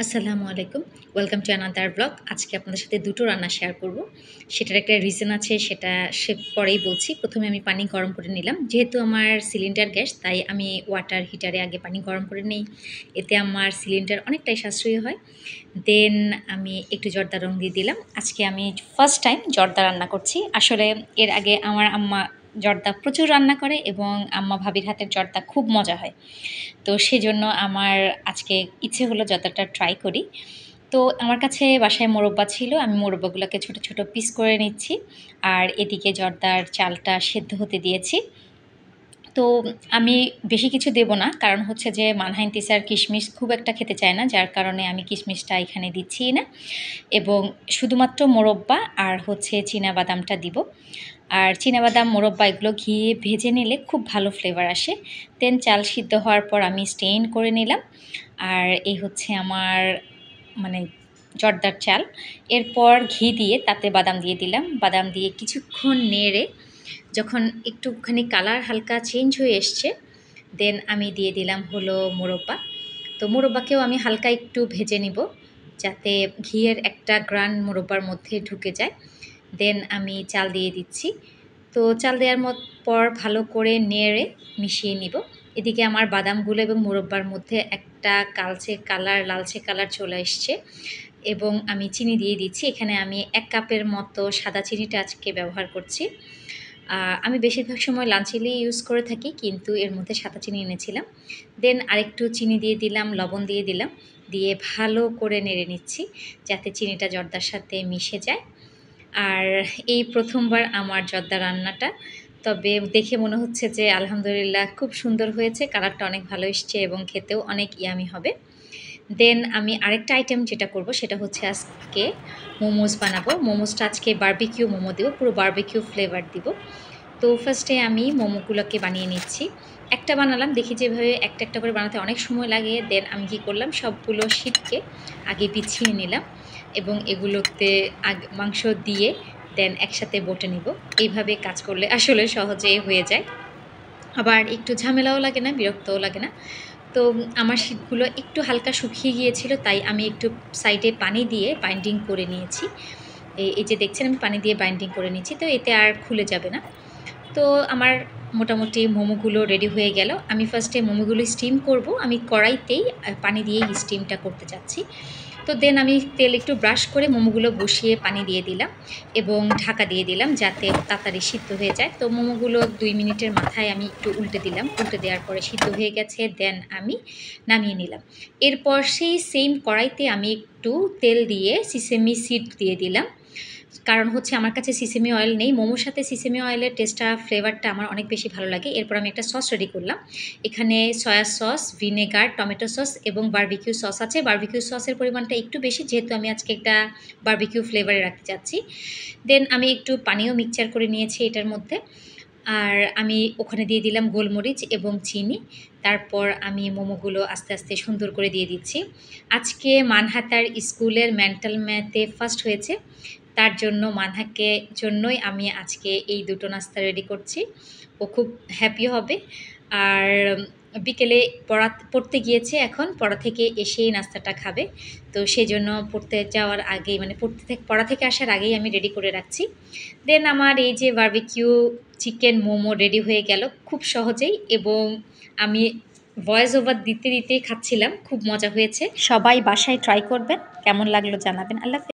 আসসালামু আলাইকুম। Welcome to another blog. আজকে আপনাদের সাথে দুটো রান্না শেয়ার করব। সেটার একটা রিজন আছে, সেটা পরেই বলছি। ১ম এ আমি পানি গরম করে নিলাম। যেহেতু আমার সিলিন্ডার গ্যাস, তাই আমি ওয়াটার হিটারে আগে পানি গরম করে নেই। এতে আমার সিলিন্ডার অনেকটাই সাশ্রয়ী হয়। দেন আমি একটু জর্দা রং দিয়ে দিলাম। আজকে আমি ফার্স্ট টাইম জর্দা রান্না করছি। আসলে এর আগে আমার আম্মা জর্দা প্রচুর রান্না করে এবং আম্মা ভাবির হাতের জর্দা খুব মজা হয়। তো সেজন্য আমার আজকে ইচ্ছে হলো যতটা ট্রাই করি। তো আমার কাছে বাসায় মোরব্বা ছিল। আমি মোরব্বাগুলোকে ছোট, ছোট পিস করে নিচ্ছি। আর এদিকে জর্দার চালটা সেদ্ধ হতে দিয়েছি। তো আমি বেশি কিছু দেব না। কারণ হচ্ছে যে মানহাইন তিসার কিশমিশ খুব একটা খেতে চায় না। যার কারণে আমি কিশমিশটা এখানে দিচ্ছিই না। এবং শুধুমাত্র মোরব্বা আর হচ্ছে চিনাবাদামটা দিব। আর চিনাবাদাম, মোরব্বা এগুলো ঘিয়ে ভেজে নিলে খুব ভালো ফ্লেভার আসে। দেন চাল সিদ্ধ হওয়ার পর আমি স্টেইন করে নিলাম। আর এই হচ্ছে আমার মানে জর্দার চাল। এরপর ঘি দিয়ে তাতে বাদাম দিয়ে দিলাম। বাদাম দিয়ে কিছুক্ষণ নেড়ে যখন একটুখানি কালার হালকা চেঞ্জ হয়ে এসছে, দেন আমি দিয়ে দিলাম হলো মোরব্বা। তো মোরব্বাকেও আমি হালকা একটু ভেজে নিব, যাতে ঘিয়ের একটা গ্রান মোরব্বার মধ্যে ঢুকে যায়। দেন আমি চাল দিয়ে দিচ্ছি। তো চাল দেওয়ার পর ভালো করে নেড়ে মিশিয়ে নিব। এদিকে আমার বাদামগুলো এবং মোরব্বার মধ্যে একটা লালচে কালার চলে এসছে এবং আমি চিনি দিয়ে দিচ্ছি। এখানে আমি ১ কাপের মতো সাদা চিনিটা আজকে ব্যবহার করছি। আমি বেশিরভাগ সময় লাল চিনি ইউজ করে থাকি, কিন্তু এর মধ্যে সাদা চিনি এনেছিলাম। দেন আরেকটু চিনি দিয়ে দিলাম, লবণ দিয়ে দিলাম। দিয়ে ভালো করে নেড়ে নিচ্ছি, যাতে চিনিটা জর্দার সাথে মিশে যায়। আর এই ১ম বার আমার জর্দা রান্নাটা। তবে দেখে মনে হচ্ছে যে আলহামদুলিল্লাহ খুব সুন্দর হয়েছে। কালারটা অনেক ভালো এসছে এবং খেতেও অনেক ইয়ামি হবে। দেন আমি আরেকটা আইটেম যেটা করব, সেটা হচ্ছে আজকে মোমোস বানাবো। মোমোসটা আজকে বারবিকিউ মোমো দেবো, পুরো বারবিকিউ ফ্লেভার দিব। তো ফার্স্টে আমি মোমোগুলোকে বানিয়ে নিচ্ছি। একটা বানালাম, দেখি যেভাবে একটা, একটা করে বানাতে অনেক সময় লাগে। দেন আমি কি করলাম, সবগুলো শিটকে আগে বিছিয়ে নিলাম এবং এগুলোতে মাংস দিয়ে দেন একসাথে বটে নিব। এইভাবে কাজ করলে আসলে সহজেই হয়ে যায়। আবার একটু ঝামেলাও লাগে না, বিরক্তও লাগে না। তো আমার শিটগুলো একটু হালকা শুকিয়ে গিয়েছিল, তাই আমি একটু সাইডে পানি দিয়ে বাইন্ডিং করে নিয়েছি। এই যে দেখছেন, আমি পানি দিয়ে বাইন্ডিং করে নিচ্ছি, তো এতে আর খুলে যাবে না। তো আমার মোটামুটি মোমোগুলো রেডি হয়ে গেল। আমি ফার্স্টে মোমোগুলো স্টিম করব। আমি কড়াইতেই পানি দিয়েই স্টিমটা করতে চাচ্ছি। তো দেন আমি তেল একটু ব্রাশ করে মোমোগুলো বসিয়ে পানি দিয়ে দিলাম এবং ঢাকা দিয়ে দিলাম, যাতে তাড়াতাড়ি সিদ্ধ হয়ে যায়। তো মোমোগুলো ২ মিনিটের মাথায় আমি একটু উল্টে দিলাম। উল্টে দেওয়ার পরে সিদ্ধ হয়ে গেছে, দেন আমি নামিয়ে নিলাম। এরপর সেই সেম কড়াইতে আমি একটু তেল দিয়ে সিসেমি সিড দিয়ে দিলাম। কারণ হচ্ছে আমার কাছে সিসেমি অয়েল নেই। মোমোর সাথে সিসেমি অয়েলের টেস্টটা, ফ্লেভারটা আমার অনেক বেশি ভালো লাগে। এরপর আমি একটা সস রেডি করলাম। এখানে soya sauce, vinegar, tomato sauce এবং বারবিকিউ সস আছে। বারবিকিউ সসের পরিমাণটা একটু বেশি, যেহেতু আমি আজকে একটা বারবিকিউ ফ্লেভারে রাখতে চাচ্ছি। দেন আমি একটু পানিও মিক্সচার করে নিয়েছি এটার মধ্যে। আর আমি ওখানে দিয়ে দিলাম গোলমরিচ এবং চিনি। তারপর আমি মোমোগুলো আস্তে, আস্তে সুন্দর করে দিয়ে দিচ্ছি। আজকে মানহাতার স্কুলের মেন্টাল ম্যাথে ফার্স্ট হয়েছে। তার জন্য মানহাকে জন্যই আমি আজকে এই দুটো নাস্তা রেডি করছি। ও খুব হ্যাপি হবে। আর বিকেলে পড়তে গিয়েছে এখন। পড়া থেকে এসেই নাস্তাটা খাবে। তো সেজন্য পড়তে যাওয়ার আগেই, মানে পড়া থেকে আসার আগেই আমি রেডি করে রাখছি। দেন আমার এই যে বারবিকিউ চিকেন মোমো রেডি হয়ে গেল খুব সহজেই, এবং আমি ভয়েস ওভার দিতে, দিতেই খাচ্ছিলাম। খুব মজা হয়েছে। সবাই বাসায় ট্রাই করবেন। কেমন লাগলো জানাবেন। আল্লাহ হাফেজ।